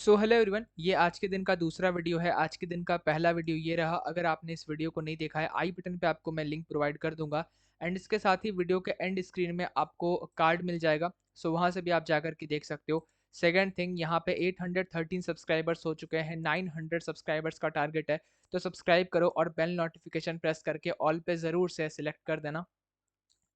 So hello everyone, ये आज के दिन का दूसरा वीडियो है। आज के दिन का पहला वीडियो ये रहा। अगर आपने इस वीडियो को नहीं देखा है, आई बटन पे आपको मैं लिंक प्रोवाइड कर दूंगा एंड इसके साथ ही वीडियो के एंड स्क्रीन में आपको कार्ड मिल जाएगा। सो वहाँ से भी आप जाकर के देख सकते हो। सेकंड थिंग, यहाँ पे 813 सब्सक्राइबर्स हो चुके हैं, 900 सब्सक्राइबर्स का टारगेट है। तो सब्सक्राइब करो और बेल नोटिफिकेशन प्रेस करके ऑल पे ज़रूर से सिलेक्ट कर देना।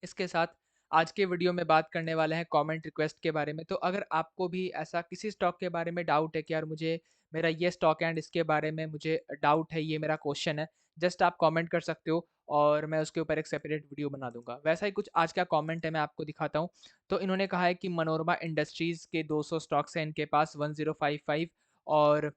इसके साथ आज के वीडियो में बात करने वाले हैं कमेंट रिक्वेस्ट के बारे में। तो अगर आपको भी ऐसा किसी स्टॉक के बारे में डाउट है कि यार मुझे मेरा ये स्टॉक है एंड इसके बारे में मुझे डाउट है, ये मेरा क्वेश्चन है, जस्ट आप कमेंट कर सकते हो और मैं उसके ऊपर एक सेपरेट वीडियो बना दूंगा। वैसा ही कुछ आज का कमेंट है, मैं आपको दिखाता हूँ। तो इन्होंने कहा है कि मनोरमा इंडस्ट्रीज के 200 स्टॉक्स हैं इनके पास, 1055 और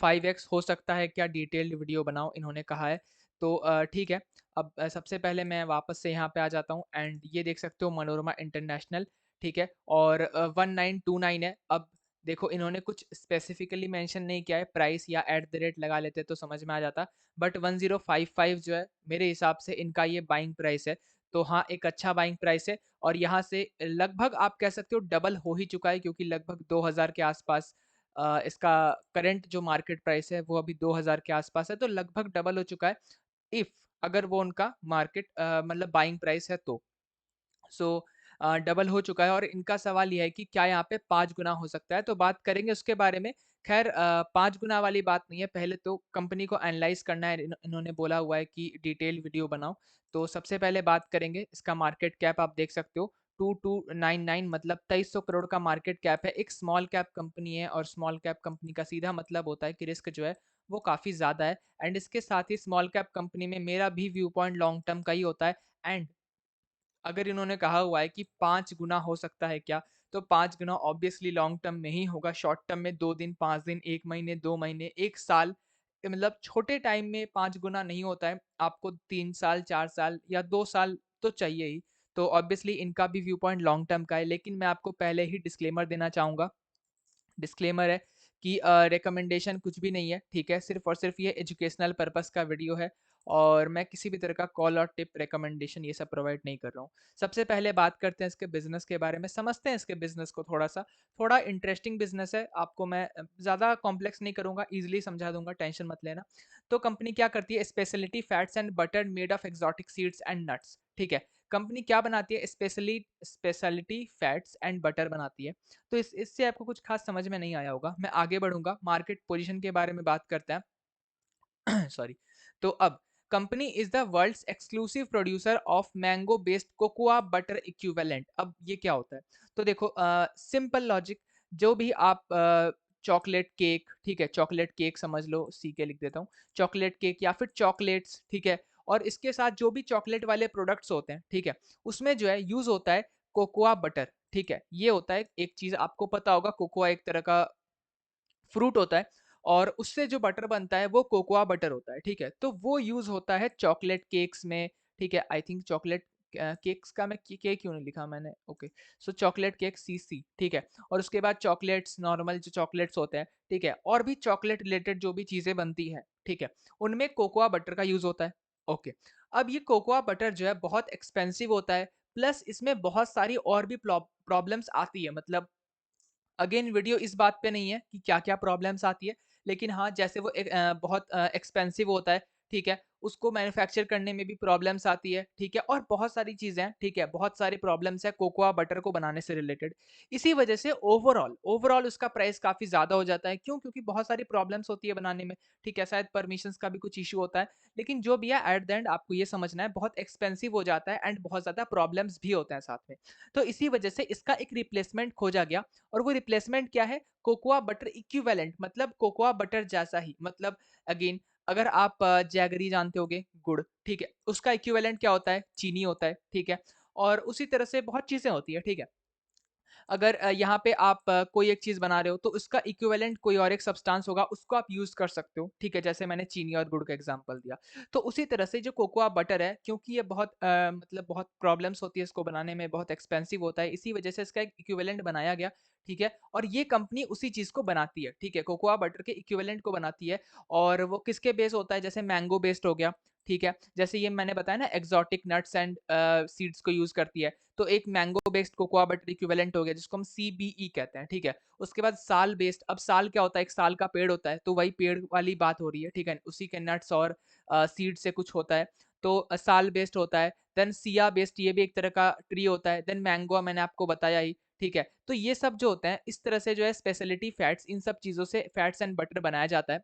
5x हो सकता है क्या, डिटेल्ड वीडियो बनाओ, इन्होंने कहा है। तो ठीक है। अब सबसे पहले मैं वापस से यहाँ पे आ जाता हूँ एंड ये देख सकते हो मनोरमा इंटरनेशनल, ठीक है। और 1929 है। अब देखो, इन्होंने कुछ स्पेसिफिकली मेंशन नहीं किया है, प्राइस या एट द रेट लगा लेते तो समझ में आ जाता। बट 1055 जो है, मेरे हिसाब से इनका ये बाइंग प्राइस है। तो हाँ, एक अच्छा बाइंग प्राइस है और यहाँ से लगभग आप कह सकते हो डबल हो ही चुका है, क्योंकि लगभग 2000 के आसपास इसका करंट जो मार्केट प्राइस है वो अभी 2000 के आसपास है। तो लगभग डबल हो चुका है, इफ अगर वो उनका मार्केट मतलब बाइंग प्राइस है तो। सो डबल हो चुका है और इनका सवाल ये है कि क्या यहाँ पे 5 गुना हो सकता है, तो बात करेंगे उसके बारे में। खैर 5 गुना वाली बात नहीं है, पहले तो कंपनी को एनालाइज करना है। इन्होंने बोला हुआ है कि डिटेल वीडियो बनाओ। तो सबसे पहले बात करेंगे इसका मार्केट कैप, आप देख सकते हो 2299, मतलब 2300 करोड़ का मार्केट कैप है। एक स्मॉल कैप कंपनी है और स्मॉल कैप कंपनी का सीधा मतलब होता है कि रिस्क जो है वो काफ़ी ज़्यादा है। एंड इसके साथ ही स्मॉल कैप कंपनी में मेरा भी व्यू पॉइंट लॉन्ग टर्म का ही होता है। एंड अगर इन्होंने कहा हुआ है कि 5 गुना हो सकता है क्या, तो 5 गुना ऑब्वियसली लॉन्ग टर्म में ही होगा। शॉर्ट टर्म में 2 दिन, 5 दिन, 1 महीने, 2 महीने, 1 साल, मतलब छोटे टाइम में 5 गुना नहीं होता है। आपको 3 साल, 4 साल या 2 साल तो चाहिए ही। तो ऑब्वियसली इनका भी व्यू पॉइंट लॉन्ग टर्म का है, लेकिन मैं आपको पहले ही डिस्क्लेमर देना चाहूँगा। डिस्क्लेमर है कि रिकमेंडेशन कुछ भी नहीं है, ठीक है। सिर्फ और सिर्फ ये एजुकेशनल पर्पस का वीडियो है और मैं किसी भी तरह का कॉल और टिप रिकमेंडेशन ये सब प्रोवाइड नहीं कर रहा हूँ। सबसे पहले बात करते हैं इसके बिजनेस के बारे में, समझते हैं इसके बिजनेस को थोड़ा सा। थोड़ा इंटरेस्टिंग बिजनेस है, आपको मैं ज़्यादा कॉम्प्लेक्स नहीं करूँगा, ईजिली समझा दूंगा, टेंशन मत लेना। तो कंपनी क्या करती है, speciality fats and butter made of exotic seeds and nuts, ठीक है। कंपनी क्या बनाती है, स्पेशलिटी फैट्स एंड बटर बनाती है। तो इससे आपको कुछ खास समझ में नहीं आया होगा, मैं आगे बढ़ूंगा, मार्केट पोजीशन के बारे में बात करते हैं। सॉरी। तो अब company is the world's exclusive producer of mango based cocoa butter equivalent. अब ये क्या होता है, तो देखो सिंपल लॉजिक। जो भी आप चॉकलेट केक, ठीक है, चॉकलेट केक समझ लो, सी के लिख देता हूँ, चॉकलेट केक या फिर चॉकलेट्स, ठीक है। और इसके साथ जो भी चॉकलेट वाले प्रोडक्ट्स होते हैं, ठीक है, उसमें जो है यूज होता है कोकोआ बटर, ठीक है। ये होता है एक चीज आपको पता होगा, कोकोआ एक तरह का फ्रूट होता है और उससे जो बटर बनता है वो कोकोआ बटर होता है, ठीक है। तो वो यूज होता है चॉकलेट केक्स में, ठीक है। आई थिंक चॉकलेट केक्स का मैं के क्यों नहीं लिखा मैंने, ओके। सो चॉकलेट केक सीसी, ठीक है। और उसके बाद चॉकलेट्स, नॉर्मल जो चॉकलेट्स होते हैं, ठीक है, और भी चॉकलेट रिलेटेड जो भी चीजें बनती हैं, ठीक है, उनमें कोकोआ बटर का यूज होता है, ओके। अब ये कोकोआ बटर जो है बहुत एक्सपेंसिव होता है, प्लस इसमें बहुत सारी और भी प्रॉब्लम्स आती है। मतलब अगेन वीडियो इस बात पे नहीं है कि क्या क्या प्रॉब्लम्स आती है, लेकिन हाँ, जैसे वो बहुत एक्सपेंसिव होता है, ठीक है, उसको मैन्युफैक्चर करने में भी प्रॉब्लम्स आती है, ठीक है, और बहुत सारी चीज़ें हैं, ठीक है, बहुत सारी प्रॉब्लम्स है कोकोआ बटर को बनाने से रिलेटेड। इसी वजह से ओवरऑल ओवरऑल उसका प्राइस काफ़ी ज़्यादा हो जाता है। क्यों? क्योंकि बहुत सारी प्रॉब्लम्स होती है बनाने में, ठीक है, शायद परमिशंस का भी कुछ इशू होता है। लेकिन जो भी है, एट द एंड आपको ये समझना है, बहुत एक्सपेंसिव हो जाता है एंड बहुत ज़्यादा प्रॉब्लम्स भी होते हैं साथ में। तो इसी वजह से इसका एक रिप्लेसमेंट खोजा गया और वो रिप्लेसमेंट क्या है, कोकोआ बटर इक्विवेलेंट, मतलब कोकोआ बटर जैसा ही। मतलब अगेन, अगर आप जैगरी जानते होगे, गुड़, ठीक है, उसका इक्विवेलेंट क्या होता है, चीनी होता है, ठीक है। और उसी तरह से बहुत चीजें होती है, ठीक है। अगर यहाँ पे आप कोई एक चीज़ बना रहे हो तो उसका इक्विवेलेंट कोई और एक सब्सटेंस होगा, उसको आप यूज़ कर सकते हो, ठीक है। जैसे मैंने चीनी और गुड़ का एग्जांपल दिया। तो उसी तरह से जो कोकोआ बटर है, क्योंकि ये बहुत मतलब बहुत प्रॉब्लम्स होती है इसको बनाने में, बहुत एक्सपेंसिव होता है, इसी वजह से इसका एक इक्विवेलेंट बनाया गया, ठीक है। और ये कंपनी उसी चीज़ को बनाती है, ठीक है, कोकोआ बटर के इक्विवेलेंट को बनाती है। और वो किसके बेस होता है, जैसे मैंगो बेस्ड हो गया, ठीक है? जैसे ये मैंने बताया ना एक्सोटिक नट्स एंड सीड्स को यूज़ करती है, तो एक mango based cocoa butter equivalent हो गया जिसको हम सीबीई कहते हैं, ठीक है? उसके बाद साल बेस्ड, अब साल क्या होता है? एक साल का पेड़ होता है, तो वही पेड़ वाली बात हो रही है, ठीक है? उसी के नट्स और सीड से कुछ होता है, तो साल बेस्ड होता है। देन सिया बेस्ड, ये भी एक तरह का ट्री होता है। देन मैंगो मैंने आपको बताया ही, ठीक है? तो ये सब जो होते हैं, इस तरह से जो है स्पेशलिटी फैट्स, इन सब चीज़ों से फैट्स एंड बटर बनाया जाता है।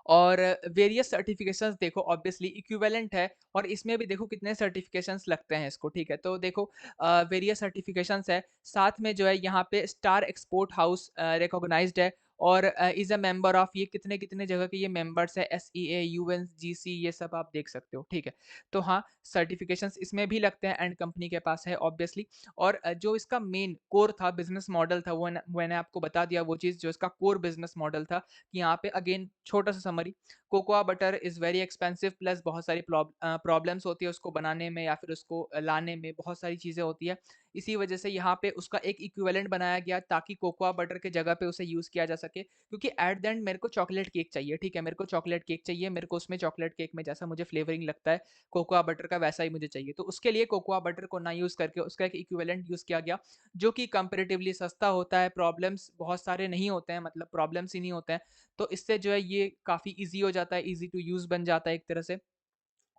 और वेरियस सर्टिफिकेशंस देखो ऑब्वियसली इक्विवेलेंट है, और इसमें भी देखो कितने सर्टिफिकेशंस लगते हैं इसको, ठीक है? तो देखो वेरियस सर्टिफिकेशंस है, साथ में जो है यहाँ पे स्टार एक्सपोर्ट हाउस रिकॉग्नाइज्ड है, और इज अ मेंबर ऑफ, ये कितने कितने जगह के ये मेंबर्स है, SEA, UNGC, ये सब आप देख सकते हो, ठीक है? तो हाँ, सर्टिफिकेशंस इसमें भी लगते हैं एंड कंपनी के पास है ऑब्वियसली। और जो इसका मेन कोर था, बिजनेस मॉडल था, वो मैंने आपको बता दिया, वो चीज़ जो इसका कोर बिजनेस मॉडल था, कि यहाँ पे अगेन छोटा सा summary, cocoa butter is very expensive, plus बहुत सारी प्रॉब्लम्स होती है उसको बनाने में या फिर उसको लाने में, बहुत सारी चीज़ें होती है। इसी वजह से यहाँ पे उसका एक इक्विवेलेंट बनाया गया ताकि कोकोआ बटर के जगह पे उसे यूज़ किया जा सके, क्योंकि एट द एंड मेरे को चॉकलेट केक चाहिए, ठीक है? मेरे को चॉकलेट केक चाहिए, मेरे को उसमें चॉकलेट केक में जैसा मुझे फ्लेवरिंग लगता है कोकोआ बटर का, वैसा ही मुझे चाहिए। तो उसके लिए कोकोआ बटर को ना यूज़ करके उसका एक इक्विवेलेंट यूज़ किया गया, जो कि कंपैरेटिवली सस्ता होता है, प्रॉब्लम्स बहुत सारे नहीं होते हैं, मतलब प्रॉब्लम्स ही नहीं होते हैं। तो इससे जो है ये काफ़ी ईज़ी हो जाता है, ईज़ी टू यूज़ बन जाता है एक तरह से,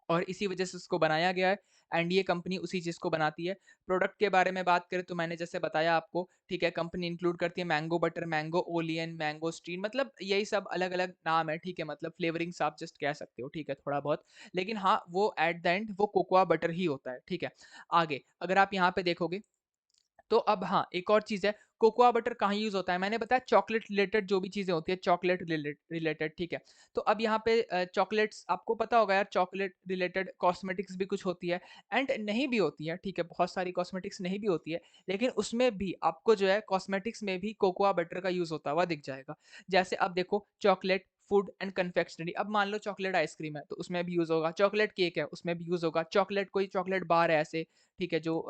और इसी वजह से इसको बनाया गया है, एंड ये कंपनी उसी चीज़ को बनाती है। प्रोडक्ट के बारे में बात करें तो मैंने जैसे बताया आपको, ठीक है? कंपनी इंक्लूड करती है mango butter, mango olein, mango स्टीन, मतलब यही सब अलग-अलग नाम है, ठीक है? मतलब फ्लेवरिंग्स आप जस्ट कह सकते हो, ठीक है? थोड़ा बहुत। लेकिन हाँ, वो एट द एंड वो कोकोआ बटर ही होता है, ठीक है? आगे अगर आप यहाँ पे देखोगे, तो अब हाँ, एक और चीज़ है, कोकोआ बटर कहाँ यूज़ होता है? मैंने बताया चॉकलेट रिलेटेड जो भी चीज़ें होती है, चॉकलेट रिलेटेड, ठीक है? तो अब यहाँ पे चॉकलेट्स आपको पता होगा यार, चॉकलेट रिलेटेड कॉस्मेटिक्स भी कुछ होती है, एंड नहीं भी होती है, ठीक है? बहुत सारी कॉस्मेटिक्स नहीं भी होती है, लेकिन उसमें भी आपको जो है कॉस्मेटिक्स में भी कोकोआ बटर का यूज़ होता हुआ दिख जाएगा। जैसे अब देखो, चॉकलेट, फूड एंड कन्फेक्शनरी, अब मान लो चॉकलेट आइसक्रीम है, तो उसमें भी यूज़ होगा, चॉकलेट केक है, उसमें भी यूज़ होगा, चॉकलेट कोई चॉकलेट बार है ऐसे, ठीक है? जो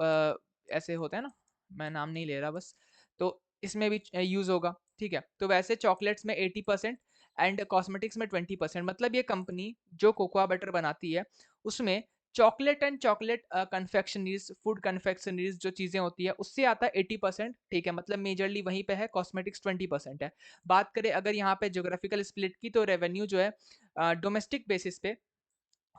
ऐसे होता है ना, मैं नाम नहीं ले रहा बस, तो इसमें भी यूज़ होगा, ठीक है? तो वैसे चॉकलेट्स में 80% एंड कॉस्मेटिक्स में 20%, मतलब ये कंपनी जो कोकोआ बटर बनाती है, उसमें चॉकलेट एंड चॉकलेट कन्फेक्शनरीज़, फूड कन्फेक्शनरीज़ जो चीज़ें होती है, उससे आता है 80%, ठीक है? मतलब मेजरली वहीं पे है, कॉस्मेटिक्स 20% है। बात करें अगर यहाँ पे ज्योग्राफिकल स्प्लिट की, तो रेवेन्यू जो है डोमेस्टिक बेसिस पे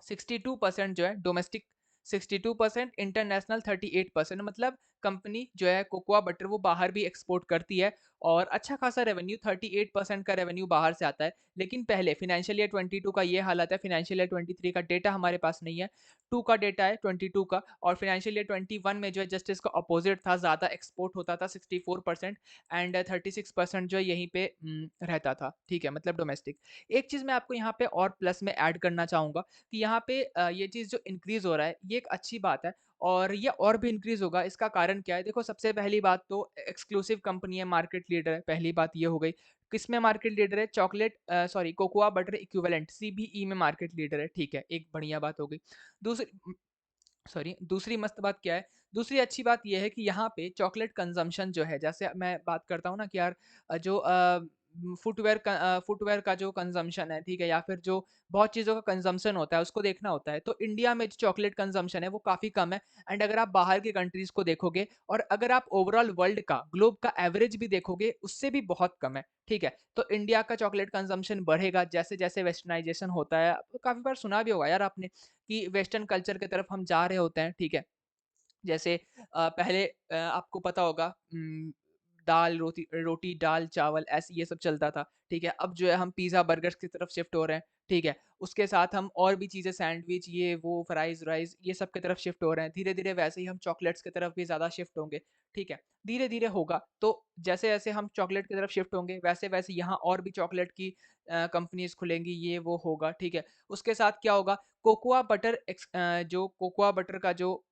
62% जो है डोमेस्टिक, 62% इंटरनेशनल, 38%, मतलब कंपनी जो है कोकोआ बटर वो बाहर भी एक्सपोर्ट करती है, और अच्छा खासा रेवेन्यू 38% का रेवेन्यू बाहर से आता है। लेकिन पहले फिनेंशियल ईयर 22 का ये हालत है, फिनेंशियल ईयर 23 का डेटा हमारे पास नहीं है, 2 का डेटा है 22 का, और फिनेंशियल ईयर 21 में जो है जस्ट इसका अपोजिट था, ज़्यादा एक्सपोर्ट होता था 64%, एंड 36% जो है यहीं पे रहता था, ठीक है? मतलब डोमेस्टिक। एक चीज़ मैं आपको यहाँ पे और प्लस में ऐड करना चाहूँगा, कि यहाँ पे ये चीज़ जो इंक्रीज़ हो रहा है, ये एक अच्छी बात है, और ये और भी इंक्रीज़ होगा। इसका कारण क्या है? देखो, सबसे पहली बात तो एक्सक्लूसिव कंपनी है, मार्केट लीडर है, पहली बात ये हो गई। किसमें मार्केट लीडर है? Chocolate sorry, cocoa butter equivalent, CBE में मार्केट लीडर है, ठीक है? एक बढ़िया बात हो गई। दूसरी सॉरी, दूसरी मस्त बात क्या है? दूसरी अच्छी बात ये है कि यहाँ पे चॉकलेट कंज़म्पशन जो है, जैसे मैं बात करता हूँ ना कि यार जो फुटवियर का जो कंज़म्पशन है, ठीक है? या फिर जो बहुत चीज़ों का कंज़म्पशन होता है, उसको देखना होता है। तो इंडिया में जो चॉकलेट कंज़म्पशन है, वो काफ़ी कम है, एंड अगर आप बाहर के कंट्रीज़ को देखोगे, और अगर आप ओवरऑल वर्ल्ड का, ग्लोब का एवरेज भी देखोगे, उससे भी बहुत कम है, ठीक है? तो इंडिया का चॉकलेट कंज़म्पशन बढ़ेगा जैसे-जैसे वेस्टर्नाइज़ेशन होता है। काफ़ी बार सुना भी होगा यार आपने कि वेस्टर्न कल्चर की तरफ हम जा रहे होते हैं, ठीक है? जैसे पहले आपको पता होगा दाल, रोटी रोटी, दाल, चावल, ऐसे ये सब चलता था, ठीक है? अब जो है हम पिज़्ज़ा, बर्गर्स की तरफ शिफ्ट हो रहे हैं, ठीक है? उसके साथ हम और भी चीज़ें, सैंडविच, ये वो, फ्राइज़-व्राइज़, ये सब की तरफ शिफ्ट हो रहे हैं। धीरे-धीरे वैसे ही हम चॉकलेट्स की तरफ भी ज़्यादा शिफ्ट होंगे, ठीक है? धीरे-धीरे होगा, तो जैसे-जैसे हम चॉकलेट की तरफ शिफ्ट होंगे, वैसे-वैसे यहाँ और भी चॉकलेट की कंपनीज़ खुलेंगी, ये वो होगा, ठीक है? उसके साथ क्या होगा, कोकोआ बटर जो कोकोआ बटर का जो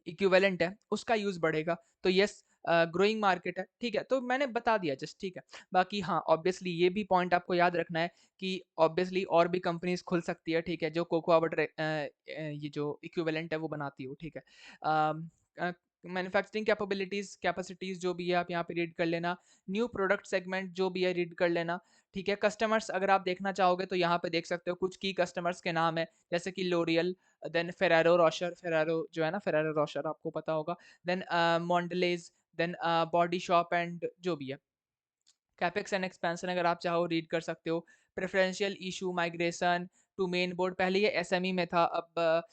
इक्विवेलेंट है, उसका यूज़ बढ़ेगा। तो येस, ग्रोइंग मार्केट है, ठीक है? तो मैंने बता दिया जस्ट, ठीक है? बाकी हाँ, ऑब्वियसली ये भी पॉइंट आपको याद रखना है कि ऑब्वियसली और भी कंपनीज़ खुल सकती है, ठीक है? जो कोकोआ बटर ये जो इक्विवेलेंट है वो बनाती हो, ठीक है? मैन्युफैक्चरिंग कैपेसिटीज जो भी है आप यहाँ पे रीड कर लेना, न्यू प्रोडक्ट सेगमेंट जो भी है रीड कर लेना, ठीक है। कस्टमर्स अगर आप देखना चाहोगे तो यहाँ पे देख सकते हो कुछ की कस्टमर्स के नाम है, जैसे कि L'Oreal, then Ferrero Rocher, Ferrero जो है ना, फेरारो रोशर आपको पता होगा, then Mondelez, then Body Shop and जो भी है। कैपेक्स एंड एक्सपेंशन अगर आप चाहो रीड कर सकते हो। Preferential issue migration to main board, पहले ये एसएमई में था, अब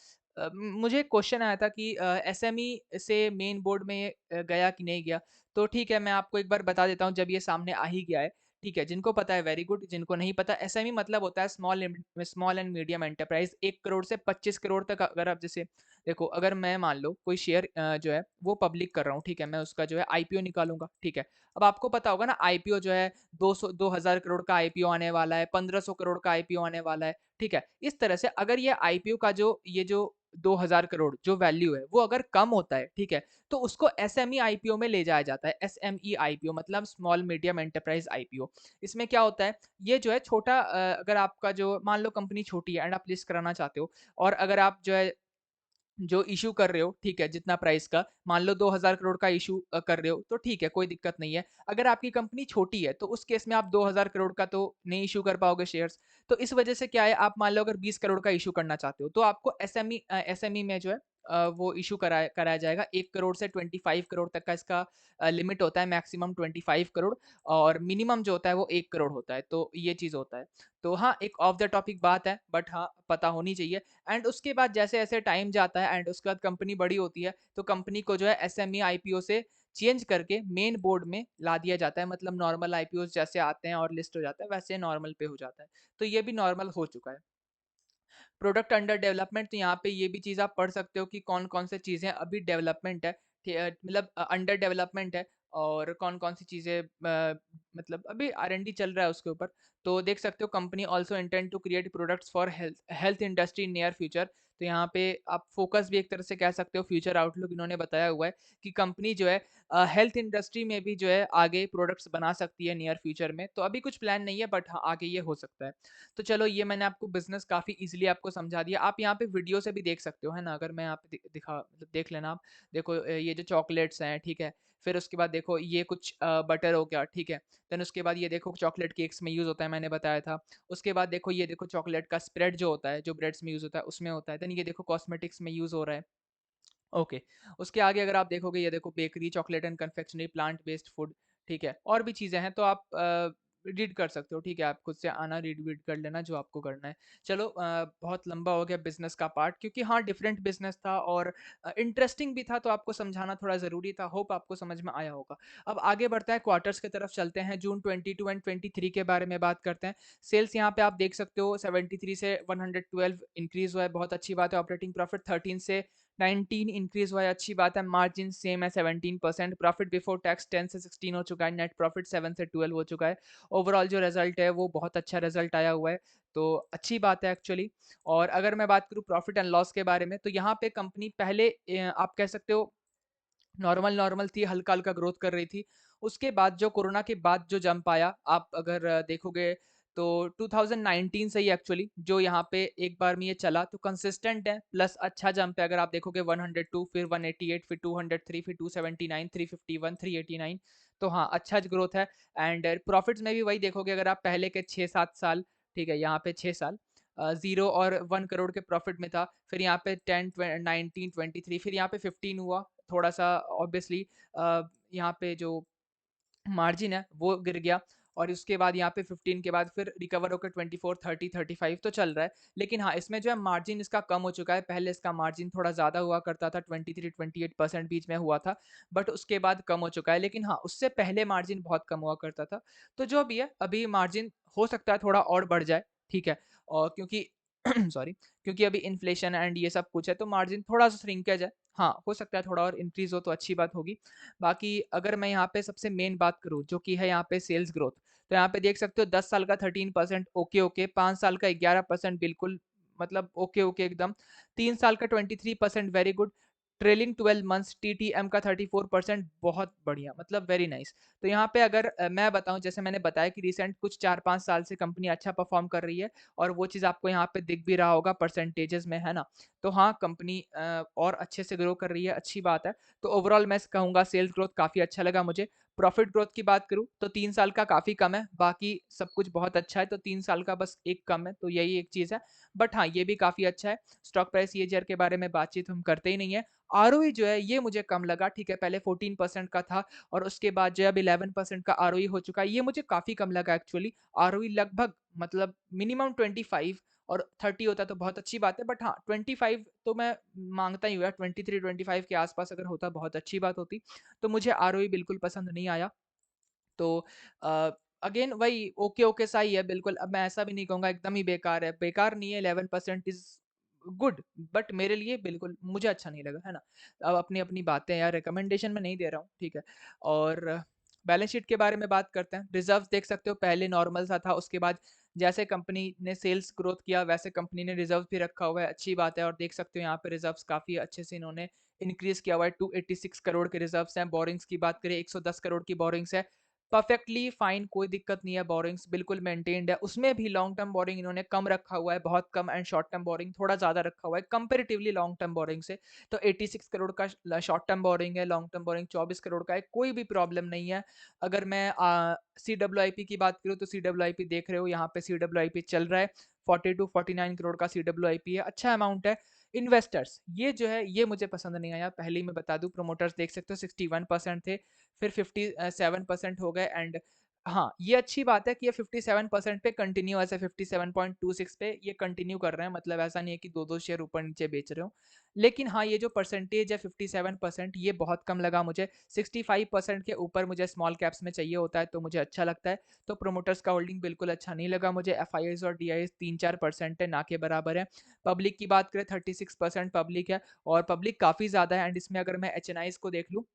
मुझे क्वेश्चन आया था कि एसएमई से मेन बोर्ड में ये गया कि नहीं गया। तो ठीक है, मैं आपको एक बार बता देता हूँ जब ये सामने आ ही गया है। ठीक है, जिनको पता है वेरी गुड, जिनको नहीं पता, एसएमई मतलब होता है small and medium enterprise. 1 crore से 25 करोड़ तक अगर आप जैसे देखो, अगर मैं मान लो कोई शेयर जो है वो पब्लिक कर रहा हूँ, ठीक है, मैं उसका जो है आईपीओ निकालूंगा, ठीक है। अब आपको पता होगा ना आईपीओ जो है 200 2000 करोड़ का आईपीओ आने वाला है, 1500 करोड़ का आईपीओ आने वाला है, ठीक है। इस तरह से अगर ये आईपीओ का जो ये जो 2000 करोड़ जो वैल्यू है वो अगर कम होता है, ठीक है, तो उसको एसएमई आईपीओ में ले जाया जाता है। एसएमई आईपीओ मतलब स्मॉल मीडियम एंटरप्राइज आईपीओ। इसमें क्या होता है, ये जो है छोटा अगर आपका जो मान लो कंपनी छोटी है एंड आप लिस्ट कराना चाहते हो, और अगर आप जो है जो इशू कर रहे हो, ठीक है, जितना प्राइस का मान लो 2000 करोड़ का इशू कर रहे हो, तो ठीक है, कोई दिक्कत नहीं है। अगर आपकी कंपनी छोटी है तो उस केस में आप 2000 करोड़ का तो नहीं इशू कर पाओगे शेयर्स। तो इस वजह से क्या है, आप मान लो अगर 20 करोड़ का इशू करना चाहते हो तो आपको एसएमई में जो है वो इशू कराया जाएगा। 1 करोड़ से 25 करोड़ तक का इसका लिमिट होता है, मैक्सिमम 25 करोड़, और मिनिमम जो होता है वो 1 करोड़ होता है। तो ये चीज़ होता है। तो हाँ, एक ऑफ द टॉपिक बात है, बट हाँ पता होनी चाहिए। एंड उसके बाद जैसे जैसे टाइम जाता है एंड उसके बाद कंपनी बड़ी होती है, तो कंपनी को जो है एसएमई आईपीओ से चेंज करके मेन बोर्ड में ला दिया जाता है। मतलब नॉर्मल आईपीओ जैसे आते हैं और लिस्ट हो जाता है, वैसे नॉर्मल पे हो जाता है। तो ये भी नॉर्मल हो चुका है। प्रोडक्ट अंडर डेवलपमेंट, तो यहाँ पे ये भी चीज़ आप पढ़ सकते हो कि कौन कौन से चीज़ें अभी डेवलपमेंट है, मतलब अंडर डेवलपमेंट है, और कौन कौन सी चीज़ें मतलब अभी आर&डी चल रहा है उसके ऊपर। तो देख सकते हो company also intend to create products for health health industry in near future. तो यहाँ पे आप फोकस भी एक तरह से कह सकते हो, फ्यूचर आउटलुक इन्होंने बताया हुआ है कि कंपनी जो है हेल्थ इंडस्ट्री में भी जो है आगे प्रोडक्ट्स बना सकती है नियर फ्यूचर में। तो अभी कुछ प्लान नहीं है, बट हाँ आगे ये हो सकता है। तो चलो, ये मैंने आपको बिज़नेस काफ़ी ईज़िली आपको समझा दिया। आप यहाँ पे वीडियो से भी देख सकते हो, है ना? अगर मैं यहाँ पे दिखा मतलब देख लेना आप। देखो ये जो चॉकलेट्स हैं, ठीक है? फिर उसके बाद देखो ये कुछ बटर हो गया, ठीक है? देन उसके बाद ये देखो चॉकलेट केक्स में यूज़ होता है, मैंने बताया था। उसके बाद देखो ये देखो चॉकलेट का स्प्रेड जो होता है, जो ब्रेड्स में यूज़ होता है, उसमें होता है। देन ये देखो कॉस्मेटिक्स में यूज़ हो रहा है। ओके। उसके आगे अगर आप देखोगे, ये देखो bakery, chocolate and confectionery, plant based food, ठीक है? और भी चीज़ें हैं, तो आप रीड कर सकते हो, ठीक है? आप खुद से आना, रीड वीड कर लेना जो आपको करना है। चलो बहुत लंबा हो गया बिज़नेस का पार्ट, क्योंकि हाँ डिफरेंट बिज़नेस था और इंटरेस्टिंग भी था, तो आपको समझाना थोड़ा ज़रूरी था। होप आपको समझ में आया होगा। अब आगे बढ़ता है, क्वार्टर्स की तरफ चलते हैं। जून 22 एंड 23 के बारे में बात करते हैं। सेल्स यहाँ पे आप देख सकते हो 73 से 112 इंक्रीज़ हुआ है, बहुत अच्छी बात है। ऑपरेटिंग प्रॉफिट 13 से 19 इंक्रीज हुआ है, अच्छी बात है। मार्जिन सेम है 17%। प्रॉफिट बिफोर टैक्स 10 से 16 हो चुका है। नेट प्रॉफिट 7 से 12 हो चुका है। ओवरऑल जो रिजल्ट है वो बहुत अच्छा रिजल्ट आया हुआ है, तो अच्छी बात है एक्चुअली। और अगर मैं बात करूँ प्रॉफिट एंड लॉस के बारे में, तो यहाँ पे कंपनी पहले आप कह सकते हो नॉर्मल नॉर्मल थी, हल्का हल्का ग्रोथ कर रही थी। उसके बाद जो कोरोना के बाद जो जंप आया, आप अगर देखोगे तो 2019 से ही एक्चुअली जो यहाँ पे एक बार में ये चला, तो कंसिस्टेंट है, प्लस अच्छा जंप है। अगर आप देखोगे 102, फिर 188, फिर 203, फिर 279, 351, 389, तो हाँ अच्छा ग्रोथ है। एंड प्रॉफिट्स में भी वही देखोगे, अगर आप पहले के 6-7 साल, ठीक है, यहाँ पे 6 साल 0 और 1 करोड़ के प्रॉफिट में था। फिर यहाँ पे 10, 19, 23, फिर यहाँ पे 15 हुआ। थोड़ा सा ऑब्वियसली यहाँ पे जो मार्जिन है वो गिर गया, और उसके बाद यहाँ पे 15 के बाद फिर रिकवर होकर 24, 30, 35 तो चल रहा है। लेकिन हाँ, इसमें जो है मार्जिन इसका कम हो चुका है। पहले इसका मार्जिन थोड़ा ज़्यादा हुआ करता था, 23-28% बीच में हुआ था, बट उसके बाद कम हो चुका है। लेकिन हाँ, उससे पहले मार्जिन बहुत कम हुआ करता था। तो जो भी है, अभी मार्जिन हो सकता है थोड़ा और बढ़ जाए, ठीक है? और क्योंकि सॉरी, क्योंकि अभी इन्फ्लेशन एंड ये सब कुछ है, तो मार्जिन थोड़ा सा श्रिंकेज है। हाँ, हो सकता है थोड़ा और इंक्रीज हो तो अच्छी बात होगी। बाकी अगर मैं यहाँ पे सबसे मेन बात करूँ, जो कि है यहाँ पे सेल्स ग्रोथ, तो यहाँ पे देख सकते हो 10 साल का 13% ओके ओके, 5 साल का 11% बिल्कुल मतलब ओके ओके एकदम, 3 साल का 23% very good, trailing 12 months TTM का 34%, बहुत बढ़िया, मतलब वेरी नाइस। तो यहाँ पे अगर मैं बताऊँ, जैसे मैंने बताया कि रिसेंट कुछ 4-5 साल से कंपनी अच्छा परफॉर्म कर रही है, और वो चीज़ आपको यहाँ पे दिख भी रहा होगा परसेंटेजेस में, है ना? तो हाँ, कंपनी और अच्छे से ग्रो कर रही है, अच्छी बात है। तो ओवरऑल मैं कहूँगा सेल्स ग्रोथ काफ़ी अच्छा लगा मुझे। प्रॉफिट ग्रोथ की बात करूँ तो 3 साल का काफ़ी कम है, बाकी सब कुछ बहुत अच्छा है, तो 3 साल का बस एक कम है, तो यही एक चीज़ है। बट हाँ, ये भी काफ़ी अच्छा है। स्टॉक प्राइस ईएजीआर के बारे में बातचीत हम करते ही नहीं है। आरओई जो है ये मुझे कम लगा, ठीक है, पहले 14% का था और उसके बाद जो है अब 11% का आरओई हो चुका है, ये मुझे काफ़ी कम लगा एक्चुअली। आरओई लगभग, मतलब मिनिमम 25 और 30 होता तो बहुत अच्छी बात है, बट हाँ 25 तो मैं मांगता ही हुआ, 23-25 के आसपास अगर होता बहुत अच्छी बात होती। तो मुझे आरओई बिल्कुल पसंद नहीं आया। तो अगेन वही ओके ओके सा ही है बिल्कुल। अब मैं ऐसा भी नहीं कहूँगा एकदम ही बेकार है, बेकार नहीं है, 11% इज गुड, बट मेरे लिए बिल्कुल मुझे अच्छा नहीं लगा, है ना? अब अपनी अपनी बातें यार, रिकमेंडेशन में नहीं दे रहा हूँ, ठीक है। और बैलेंस शीट के बारे में बात करते हैं। रिजर्व्स देख सकते हो, पहले नॉर्मल सा था, उसके बाद जैसे कंपनी ने सेल्स ग्रोथ किया वैसे कंपनी ने रिजर्व भी रखा हुआ है, अच्छी बात है। और देख सकते हो यहाँ पे रिजर्व्स काफ़ी अच्छे से इन्होंने इंक्रीज किया हुआ है, 286 करोड़ के रिजर्व्स हैं। बोरिंग्स की बात करें, 110 करोड़ की बोरिंग्स है, परफेक्टली फाइन, कोई दिक्कत नहीं है, बोरिंग्स बिल्कुल मेंटेन्ड है। उसमें भी लॉन्ग टर्म बोरिंग इन्होंने कम रखा हुआ है, बहुत कम, एंड शॉर्ट टर्म बोरिंग थोड़ा ज़्यादा रखा हुआ है कंपेरेटिवली लॉन्ग टर्म बोरिंग से। तो 86 करोड़ का शॉर्ट टर्म बोरिंग है, लॉन्ग टर्म बोरिंग 24 करोड़ का है, कोई भी प्रॉब्लम नहीं है। अगर मैं सी डब्ल्यू आई पी की बात करूँ तो सी डब्ल्यू आई पी देख रहे हो, यहाँ पे सी डब्ल्यू आई पी चल रहा है, 42-49 करोड़ का सी डब्ल्यू आई पी है, अच्छा अमाउंट है। इन्वेस्टर्स ये जो है ये मुझे पसंद नहीं आया, पहले ही मैं बता दूं। प्रोमोटर्स देख सकते हो 61% थे, फिर 57% हो गए, एंड हाँ, ये अच्छी बात है कि ये 57% पे कंटिन्यू, ऐसे 57.26 पे ये कंटिन्यू कर रहे हैं, मतलब ऐसा नहीं है कि दो दो शेयर ऊपर नीचे बेच रहे हो। लेकिन हाँ, ये जो परसेंटेज है 57%, ये बहुत कम लगा मुझे। 65% के ऊपर मुझे स्मॉल कैप्स में चाहिए होता है, तो मुझे अच्छा लगता है। तो प्रोमोटर्स का होल्डिंग बिल्कुल अच्छा नहीं लगा मुझे। एफ आई और डी आई 3-4% है, ना के बराबर है। पब्लिक की बात करें, 36% पब्लिक है, और पब्लिक काफ़ी ज़्यादा है। एंड इसमें अगर मैं एच एन आईज को देख लूँ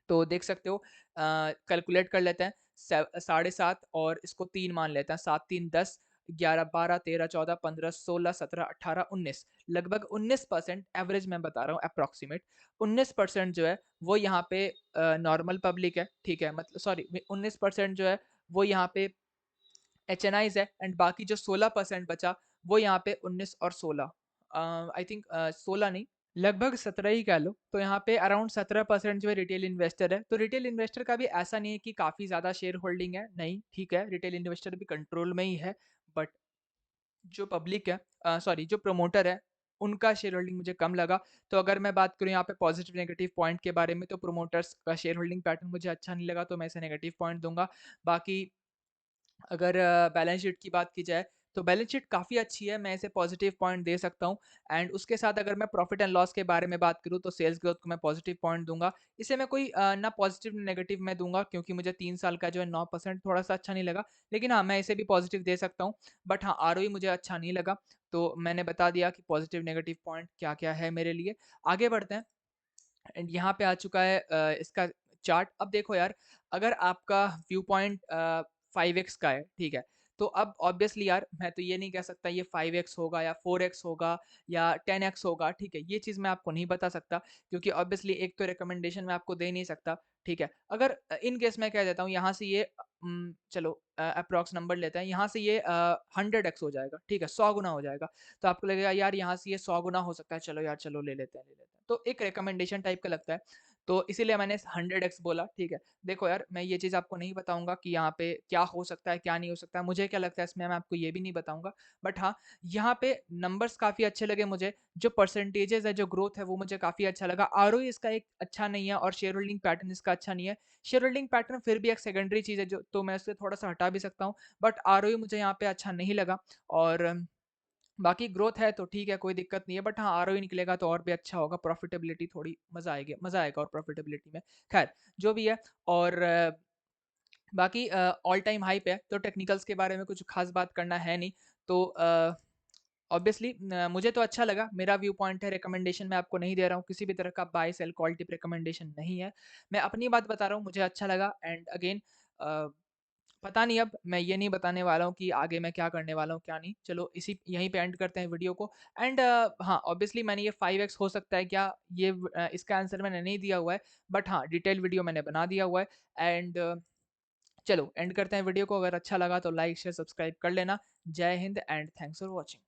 तो देख सकते हो, कैलकुलेट कर लेते हैं, 7.5 और इसको 3 मान लेते हैं, 7 3 10, 11 12 13 14 15 16 17 18 19, लगभग 19% एवरेज मैं बता रहा हूँ, अप्रॉक्सीमेट 19% जो है वो यहाँ पे नॉर्मल पब्लिक है, ठीक है, मतलब सॉरी 19% जो है वो यहाँ पे एच एन आईज है, एंड बाकी जो 16% बचा वो यहाँ पे 19 और 16, आई थिंक 16 नहीं, लगभग 17 ही कह लो। तो यहाँ पे अराउंड 17% जो है रिटेल इन्वेस्टर है। तो रिटेल इन्वेस्टर का भी ऐसा नहीं है कि काफ़ी ज़्यादा शेयर होल्डिंग है, नहीं, ठीक है, रिटेल इन्वेस्टर भी कंट्रोल में ही है। बट जो पब्लिक है, सॉरी जो प्रमोटर है, उनका शेयर होल्डिंग मुझे कम लगा। तो अगर मैं बात करूँ यहाँ पे पॉजिटिव नेगेटिव पॉइंट के बारे में, तो प्रमोटर्स का शेयर होल्डिंग पैटर्न मुझे अच्छा नहीं लगा, तो मैं इसे नेगेटिव पॉइंट दूंगा। बाकी अगर बैलेंस शीट की बात की जाए तो बैलेंस शीट काफ़ी अच्छी है, मैं इसे पॉजिटिव पॉइंट दे सकता हूँ। एंड उसके साथ अगर मैं प्रॉफिट एंड लॉस के बारे में बात करूँ तो सेल्स ग्रोथ को मैं पॉजिटिव पॉइंट दूंगा। इसे मैं कोई ना पॉजिटिव ना नेगेटिव में दूंगा, क्योंकि मुझे 3 साल का जो है 9% थोड़ा सा अच्छा नहीं लगा। लेकिन हाँ, मैं इसे भी पॉजिटिव दे सकता हूँ। बट हाँ, आर मुझे अच्छा नहीं लगा। तो मैंने बता दिया कि पॉजिटिव नेगेटिव पॉइंट क्या क्या है मेरे लिए। आगे बढ़ते हैं, एंड यहाँ पे आ चुका है इसका चार्ट। अब देखो यार, अगर आपका व्यू पॉइंट 5x का है, ठीक है, तो अब ऑब्वियसली यार मैं तो ये नहीं कह सकता ये 5x होगा या 4x होगा या 10x होगा, ठीक है, ये चीज़ मैं आपको नहीं बता सकता, क्योंकि ऑब्वियसली एक तो रिकमेंडेशन मैं आपको दे नहीं सकता, ठीक है। अगर इन केस मैं कह देता हूँ यहाँ से ये चलो अप्रॉक्स नंबर लेते हैं, यहाँ से ये 100x हो जाएगा, ठीक है, 100 गुना हो जाएगा। तो आपको लगेगा यार यहाँ से ये 100 गुना हो सकता है, चलो यार चलो ले लेते हैं, ले लेते हैं, तो एक रिकमेंडेशन टाइप का लगता है। तो इसीलिए मैंने 100x बोला, ठीक है। देखो यार, मैं ये चीज़ आपको नहीं बताऊंगा कि यहाँ पे क्या हो सकता है क्या नहीं हो सकता है, मुझे क्या लगता है इसमें मैं आपको ये भी नहीं बताऊंगा। बट हाँ, यहाँ पे नंबर्स काफ़ी अच्छे लगे मुझे, जो परसेंटेजेस है, जो ग्रोथ है, वो मुझे काफ़ी अच्छा लगा। आर इसका एक अच्छा नहीं है, और शेयर होल्डिंग पैटर्न इसका अच्छा नहीं है। शेयर होल्डिंग पैटर्न फिर भी एक सेकेंडरी चीज़ है, जो तो मैं उससे थोड़ा सा हटा भी सकता हूँ। बट आर मुझे यहाँ पे अच्छा नहीं लगा। और बाकी ग्रोथ है तो ठीक है, कोई दिक्कत नहीं है। बट हाँ, आरओई निकलेगा तो और भी अच्छा होगा, प्रॉफिटेबिलिटी थोड़ी मज़ा आएगा और प्रॉफिटेबिलिटी में। खैर, जो भी है। और बाकी ऑल टाइम हाई पे है, तो टेक्निकल्स के बारे में कुछ खास बात करना है नहीं। तो ऑब्वियसली मुझे तो अच्छा लगा, मेरा व्यू पॉइंट है, रिकमेंडेशन मैं आपको नहीं दे रहा हूँ, किसी भी तरह का buy sell call tip recommendation नहीं है। मैं अपनी बात बता रहा हूँ, मुझे अच्छा लगा। एंड अगेन पता नहीं, अब मैं ये नहीं बताने वाला हूँ कि आगे मैं क्या करने वाला हूँ, क्या नहीं। चलो इसी यहीं पे एंड करते हैं वीडियो को। एंड हाँ, ऑब्वियसली मैंने ये 5x हो सकता है क्या, ये इसका आंसर मैंने नहीं दिया हुआ है, बट हाँ, डिटेल वीडियो मैंने बना दिया हुआ है। एंड चलो एंड करते हैं वीडियो को। अगर अच्छा लगा तो लाइक, शेयर, सब्सक्राइब कर लेना। जय Hind and thanks for watching.